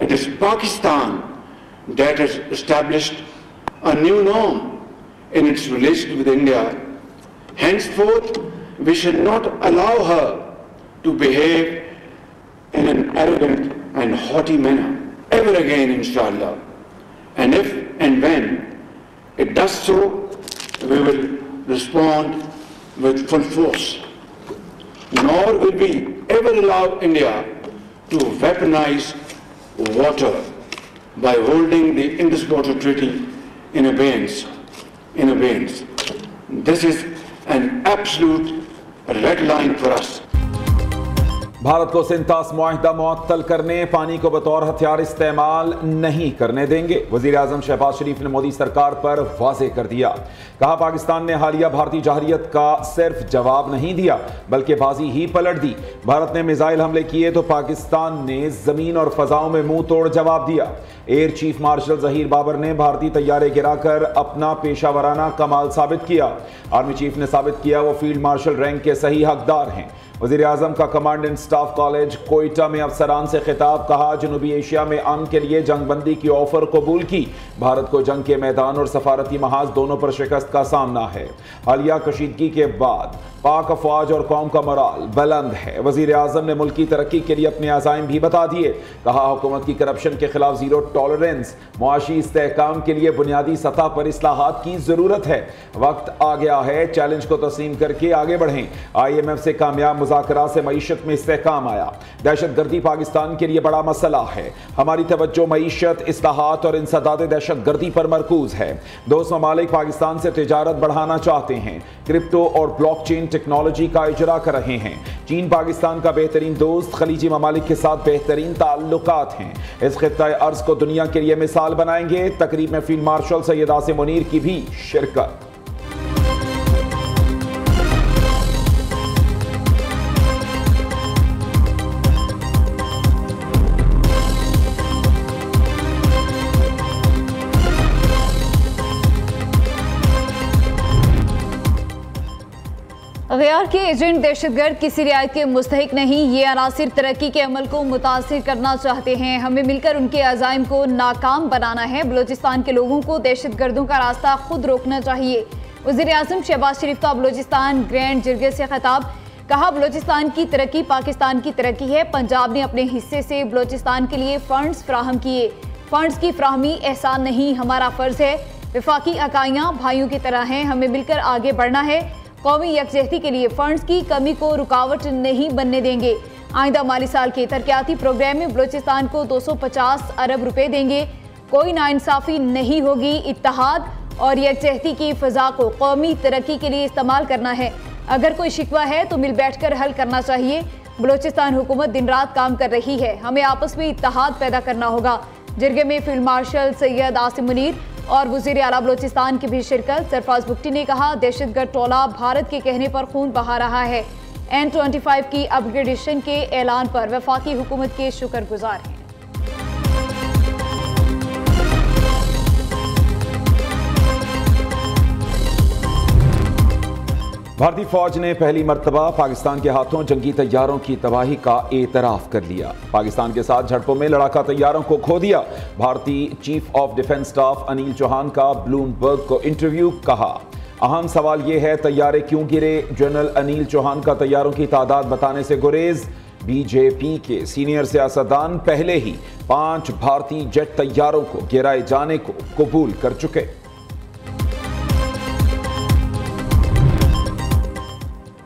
It is Pakistan that has established a new norm in its relation with India. Henceforth, we should not allow her to behave in an arrogant and haughty manner ever again, inshallah. And if and when it does so, we will respond with full force. Nor will we ever allow India to weaponize water by holding the Indus Water Treaty in abeyance. This is an absolute red line for us. Bharat को सिंतास मुआहिदा मुअत्तल करने, पानी को बतौर हथियार इस्तेमाल नहीं करने देंगे। वज़ीर आज़म शहबाज शरीफ ने मोदी सरकार पर वाज़ेह कर दिया। कहा, पाकिस्तान ने हालिया भारतीय जहरियत का सिर्फ जवाब नहीं दिया बल्कि बाजी ही पलट दी। भारत ने मिसाइल हमले किए तो पाकिस्तान ने जमीन और फजाओं में मुंह तोड़ जवाब दिया। Air chief marshal Zaheer Babar ने भारतीय तैयारे गिराकर अपना पेशावराना कमाल साबित किया। आर्मी चीफ ने साबित किया वो फील्ड मार्शल रैंक के सही हकदार हैं। वज़ीर आज़म का command and staff college Quetta में अफसरान से खिताब। कहा, जनूबी एशिया में अमन के लिए जंगबंदी की ऑफर कबूल की। भारत को जंग के मैदान और सफारती महाज दोनों पर शिकस्त का सामना है। हालिया कशीदगी के बाद पाक अफवाज और कौम का मोराल बुलंद है। वज़ीर आज़म ने मुल्क की तरक्की के लिए अपने अज़ाइम भी बता दिए। कहा, हुकूमत की करप्शन के खिलाफ जीरो टॉलरेंस, मुआशी इस्तेहकाम के लिए बुनियादी सतह पर इस्लाहात की ज़रूरत है। वक्त आ गया है, चैलेंज को तस्लीम करके आगे बढ़ें। IMF से कामयाब मुज़ाकरात से मईशत में इस्तेहकाम आया। दहशतगर्दी पाकिस्तान के लिए बड़ा मसला है। हमारी तवज्जो मईशत, इस्लाहात और इंसदाद दहशतगर्दी पर मरकूज है। दोस्त ममालिक पाकिस्तान से तिजारत बढ़ाना चाहते हैं, क्रिप्टो और ब्लॉकचेन टेक्नोलॉजी का इजरा कर रहे हैं। चीन पाकिस्तान का बेहतरीन दोस्त, खलीजी ममालिक के साथ बेहतरीन ताल्लुकात हैं। इस खित्ता अर्ज को दुनिया के लिए मिसाल बनाएंगे। तकरीब में फील्ड मार्शल सैयद आसिम मुनीर की भी शिरकत। गैर के एजेंट दहशतगर्द किसी रियायत के मुस्तहिक नहीं। ये अनासिर तरक्की के अमल को मुतासिर करना चाहते हैं। हमें मिलकर उनके अज़ाइम को नाकाम बनाना है। बलूचिस्तान के लोगों को दहशतगर्दों का रास्ता खुद रोकना चाहिए। वज़ीर आज़म शहबाज शरीफ का बलूचिस्तान ग्रैंड जिरगे से खिताब। कहा, बलूचिस्तान की तरक्की पाकिस्तान की तरक्की है। पंजाब ने अपने हिस्से से बलूचिस्तान के लिए फंड्स फ्राहम किए। फंड्स की फ्राहमी एहसान नहीं, हमारा फ़र्ज़ है। वफाकी अकाइयाँ भाइयों की तरह हैं, हमें मिलकर आगे बढ़ना है। कौमी यकजहती के लिए फंड्स की कमी को रुकावट नहीं बनने देंगे। आइंदा माली साल के तरक्याती प्रोग्राम में बलूचिस्तान को 250 अरब रुपए देंगे। कोई नाइंसाफ़ी नहीं होगी। इत्तेहाद और यकजहती की फ़ज़ा को कौमी तरक्की के लिए इस्तेमाल करना है। अगर कोई शिकवा है तो मिल बैठ कर हल करना चाहिए। बलूचिस्तान हुकूमत दिन रात काम कर रही है, हमें आपस में इत्तेहाद पैदा करना होगा। जिरगे में फील्ड मार्शल सैयद आसिम मुनीर और वज़ीर आला बलूचिस्तान की भी शिरकत। सरफराज बुगटी ने कहा, दहशतगर्द टोला भारत के कहने पर खून बहा रहा है। N25 की अपग्रेडेशन के ऐलान पर वफाकी हुकूमत के शुक्रगुजार हैं। भारतीय फौज ने पहली मर्तबा पाकिस्तान के हाथों जंगी तैयारों की तबाही का एतराफ़ कर लिया। पाकिस्तान के साथ झड़पों में लड़ाका तैयारों को खो दिया। भारतीय chief of defence staff Anil Chauhan का ब्लूमबर्ग को इंटरव्यू। कहा, अहम सवाल यह है तैयारे क्यों गिरे। जनरल अनिल चौहान का तैयारों की तादाद बताने से गुरेज। बीजेपी के सीनियर सियासतदान पहले ही 5 भारतीय जेट तैयारों को गिराए जाने को कबूल कर चुके।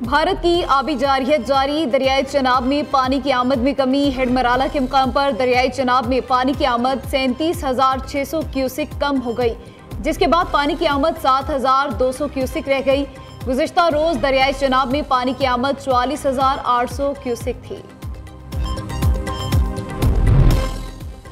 भारत की आबी जारियत जारी। दरियाई चनाब में पानी की आमद में कमी। हेडमराला के मुकाम पर दरियाई चनाब में पानी की आमद 37,600 क्यूसिक कम हो गई, जिसके बाद पानी की आमद 7,200 क्यूसिक रह गई। गुज़िश्ता रोज दरियाई चनाब में पानी की आमद 44,800 क्यूसिक थी।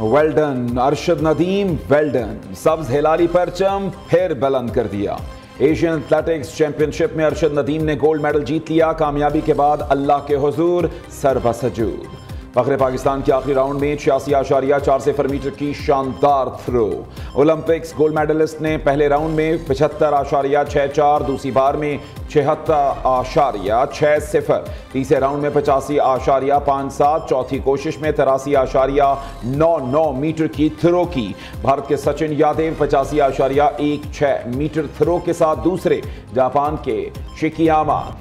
Well done Arshad Nadeem, well done. सब्ज हिलाली परचम फिर बुलंद कर दिया। एशियन एथलेटिक्स चैंपियनशिप में अरशद नदीम ने गोल्ड मेडल जीत लिया। कामयाबी के बाद अल्लाह के हुजूर सरबसजूद। फखरे पाकिस्तान के आखिरी राउंड में 86.4 मीटर की शानदार थ्रो। ओलंपिक्स गोल्ड मेडलिस्ट ने पहले राउंड में 75.64, दूसरी बार में 76.60, तीसरे राउंड में 85.57, चौथी कोशिश में 83.99 मीटर की थ्रो की। भारत के सचिन यादव 85.16 मीटर थ्रो के साथ दूसरे, जापान के शिकियामा।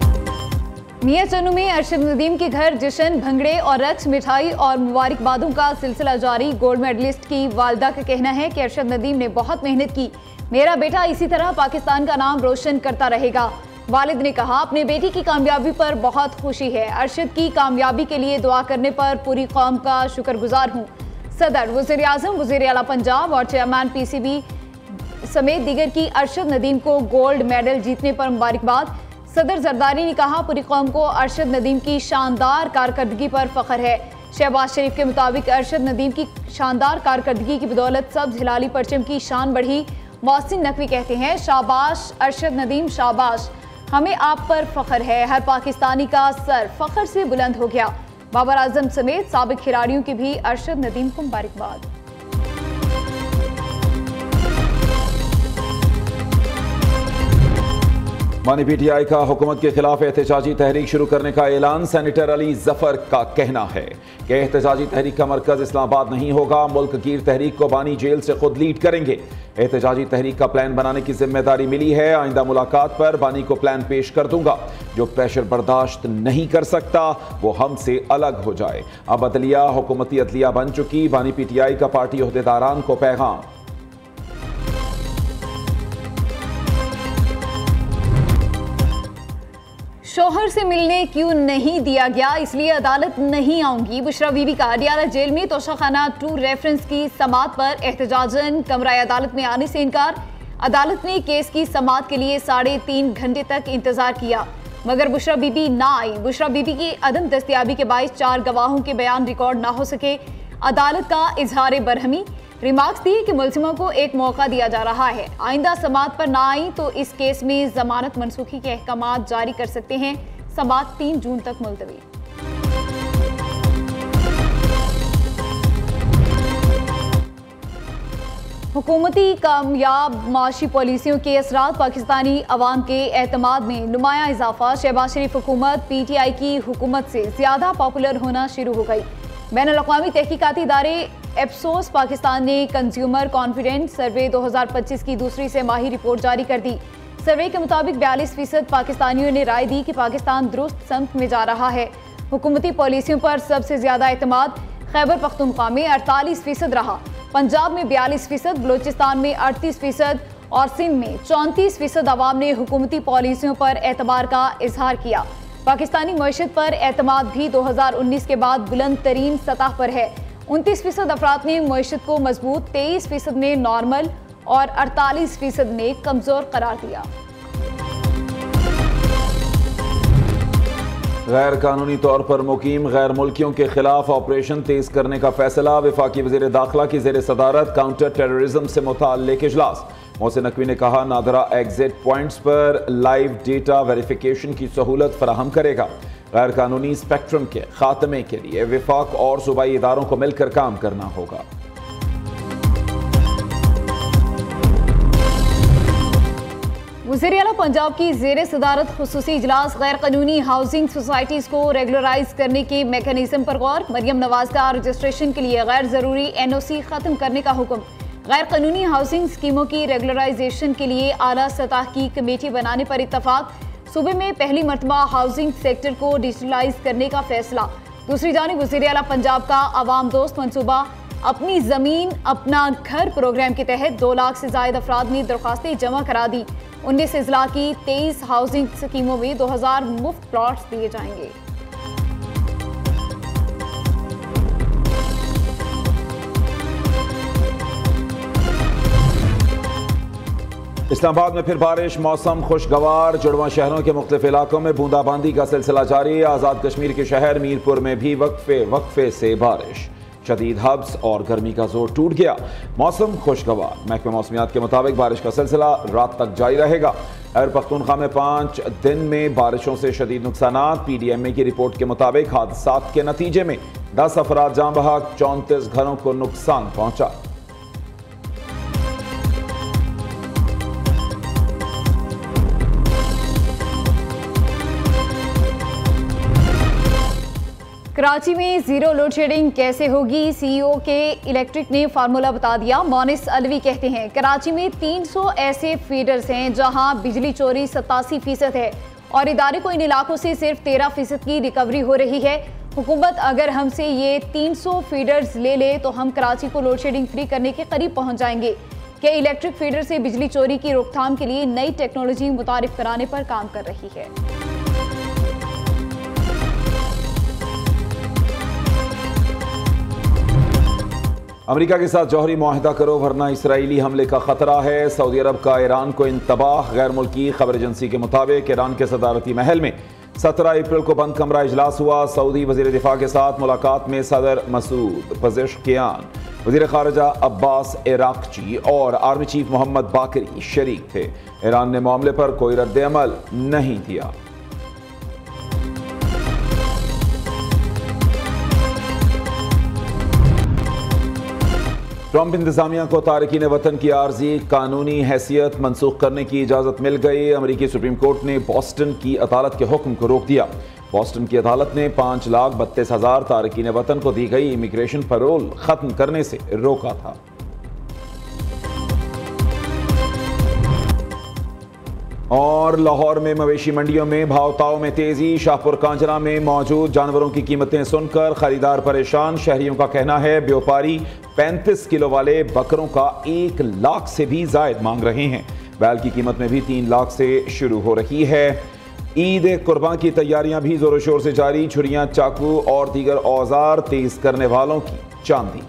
मियां चन्नू में अरशद नदीम के घर जश्न, भंगड़े और रक्स, मिठाई और मुबारकबादों का सिलसिला जारी। गोल्ड मेडलिस्ट की वालिदा का कहना है कि अरशद नदीम ने बहुत मेहनत की, मेरा बेटा इसी तरह पाकिस्तान का नाम रोशन करता रहेगा। वालिद ने कहा, अपने बेटी की कामयाबी पर बहुत खुशी है, अरशद की कामयाबी के लिए दुआ करने पर पूरी कौम का शुक्रगुजार हूँ। सदर, वज़ीर आज़म, वज़ीर आला पंजाब और चेयरमैन PCB समेत दीगर की अरशद नदीम को गोल्ड मेडल जीतने पर मुबारकबाद। सदर जरदारी ने कहा, पूरी कौम को अरशद नदीम की शानदार कारकर्दगी पर फख्र है। शहबाज शरीफ के मुताबिक अरशद नदीम की शानदार कारकर्दगी की बदौलत सब्ज हिलाली परचम की शान बढ़ी। मोहसिन नकवी कहते हैं, शाबाश अरशद नदीम, शाबाश, हमें आप पर फख्र है, हर पाकिस्तानी का सर फख्र से बुलंद हो गया। बाबर आजम समेत साबिक खिलाड़ियों की भी अरशद नदीम को मुबारकबाद। मानी PTI का हुकूमत के खिलाफ एहतजाजी तहरीक शुरू करने का ऐलान। सेनेटर अली जफर का कहना है कि एहतजाजी तहरीक का मरकज इस्लामाबाद नहीं होगा, मुल्क गिर तहरीक को बानी जेल से खुद लीड करेंगे। एहतजाजी तहरीक का प्लान बनाने की जिम्मेदारी मिली है, आइंदा मुलाकात पर बानी को प्लान पेश कर दूंगा। जो प्रेशर बर्दाश्त नहीं कर सकता वो हमसे अलग हो जाए। अब अदलिया हुकूमती अदलिया बन चुकी, बानी PTI का पार्टी ओहदेदारान को पैगाम। शोहर से मिलने क्यों नहीं दिया गया, इसलिए अदालत नहीं आऊंगी। बुशरा बीबी का अडियाला जेल में तोशाखाना 2 रेफरेंस की समाअत पर एहतजाजन कमरा अदालत में आने से इनकार। अदालत ने केस की समाअत के लिए 3.5 घंटे तक इंतजार किया, मगर बुशरा बीबी ना आई। बुशरा बीबी की अदम दस्तयाबी के बायस 4 गवाहों के बयान रिकॉर्ड ना हो सके। अदालत का इजहार बरहमी, रिमार्क्स दिए कि मुलजिमा को एक मौका दिया जा रहा है, आइंदा समाअत पर ना आई तो इस केस में जमानत मनसूखी के अहकामात जारी कर सकते हैं। समाअत 3 जून तक मुलतवी। हुकूमती कामयाब माशी पॉलिसियों के असरात पाकिस्तानी अवाम के एतमाद में नुमाया इजाफा। शहबाज शरीफ हुकूमत PTI की हुकूमत से ज्यादा पॉपुलर होना शुरू हो गई। बैनुल-अक़वामी तहकीकाती इदारे एप्सोस पाकिस्तान ने कंज्यूमर कॉन्फिडेंस सर्वे 2025 की दूसरी सेमाही रिपोर्ट जारी कर दी। सर्वे के मुताबिक 42% पाकिस्तानियों ने राय दी कि पाकिस्तान दुरुस्त समत में जा रहा है। हुकूमती पॉलिसियों पर सबसे ज्यादा एतमाद खैबर पख्तूनख्वा में 48% रहा, पंजाब में 42%, बलोचिस्तान में 38% और सिंध में 34% अवाम ने हुकूमती पॉलिसियों पर एतबार का इजहार किया। पाकिस्तानी मईशत पर एतमाद भी 2019 के बाद बुलंद तरीन सतह पर है। 29% अफराद ने मईशत को मजबूत, 23% ने नॉर्मल और 48% ने कमजोर करार दिया। गैर कानूनी तौर पर मुकीम गैर मुल्कियों के खिलाफ ऑपरेशन तेज करने का फैसला। वफाकी वज़ीर दाखिला की ज़ेर सदारत काउंटर टेररिज्म से मुताल्लिक इजलास। मोहसिन नकवी ने कहा, नादरा एग्जिट पॉइंट्स पर लाइव डेटा वेरिफिकेशन की सहूलत फराहम करेगा। गैर कानूनी स्पेक्ट्रम के खात्मे के लिए वफाक और सूबाई इदारों को मिलकर काम करना होगा। वज़ीर आला पंजाब की ज़ेर सदारत खुसूसी इजलास। गैर कानूनी हाउसिंग सोसाइटीज़ को रेगुलराइज करने के मेकनिज़म पर गौर। मरियम नवाज का रजिस्ट्रेशन के लिए गैर ज़रूरी NOC ख़त्म करने का हुक्म। गैर कानूनी हाउसिंग स्कीमों की रेगुलराइजेशन के लिए आला सतह की कमेटी बनाने पर इत्तफाक। सूबे में पहली मरतबा हाउसिंग सेक्टर को डिजिटलाइज करने का फैसला। दूसरी जानिब वज़ीर आला पंजाब का अवाम दोस्त मंसूबा। अपनी ज़मीन अपना घर प्रोग्राम के तहत 2 लाख से ज़ायद अफराद ने दरख्वास्तें जमा करा दी। 19 अजला की 23 हाउसिंग स्कीमों में 2000 मुफ्त प्लॉट्स दिए जाएंगे। इस्लामाबाद में फिर बारिश, मौसम खुशगवार। जुड़वा शहरों के मुख्तलिफ इलाकों में बूंदाबांदी का सिलसिला जारी। आज़ाद कश्मीर के शहर मीरपुर में भी वक्फे से बारिश। शदीद हब्स और गर्मी का जोर टूट गया, मौसम खुशगवार। महकमा मौसमियात के मुताबिक बारिश का सिलसिला रात तक जारी रहेगा। खैबर पख्तूनख्वा में 5 दिन में बारिशों से शदीद नुकसान। PDMA की रिपोर्ट के मुताबिक हादसात के नतीजे में 10 अफराद जान बहक, 34 घरों को नुकसान पहुंचा। कराची में जीरो लोड शेडिंग कैसे होगी, CEO के इलेक्ट्रिक ने फार्मूला बता दिया। मोनिस अलवी कहते हैं कराची में 300 ऐसे फीडर्स हैं जहां बिजली चोरी 87% है और इदारे को इन इलाकों से सिर्फ 13% की रिकवरी हो रही है। हुकूमत अगर हमसे ये 300 फीडर्स ले ले तो हम कराची को लोड शेडिंग फ्री करने के करीब पहुंच जाएंगे। कि इलेक्ट्रिक फीडर से बिजली चोरी की रोकथाम के लिए नई टेक्नोलॉजी मुतारिफ कराने पर काम कर रही है। अमेरिका के साथ जौहरी मुआहिदा करो वरना इसराइली हमले का खतरा है। सऊदी अरब का ईरान को इंतबाह। गैर मुल्की खबर एजेंसी के मुताबिक ईरान के सदारती महल में 17 अप्रैल को बंद कमरा इजलास हुआ। सऊदी वजीर दिफा के साथ मुलाकात में सदर मसूद पजेशकियान, वजीर खारजा अब्बास इराकची और आर्मी चीफ मोहम्मद बाकरी शरीक थे। ईरान ने मामले पर कोई रद्द अमल नहीं दिया। ट्रंप इंतजामिया को तारकीन वतन की आर्जी कानूनी हैसियत मनसूख करने की इजाज़त मिल गई। अमेरिकी सुप्रीम कोर्ट ने बोस्टन की अदालत के हुक्म को रोक दिया। बोस्टन की अदालत ने 5,32,000 तारकीन वतन को दी गई इमिग्रेशन पैरोल खत्म करने से रोका था। और लाहौर में मवेशी मंडियों में भाव-ताव में तेजी। शाहपुर कांजरा में मौजूद जानवरों की कीमतें सुनकर खरीदार परेशान। शहरियों का कहना है व्यापारी 35 किलो वाले बकरों का 1 लाख से भी जायद मांग रहे हैं। बैल की कीमत में भी 3 लाख से शुरू हो रही है। ईद कुर्बान की तैयारियां भी जोरों शोर से जारी। छुरियां, चाकू और दीगर औजार तेज करने वालों की चांदी।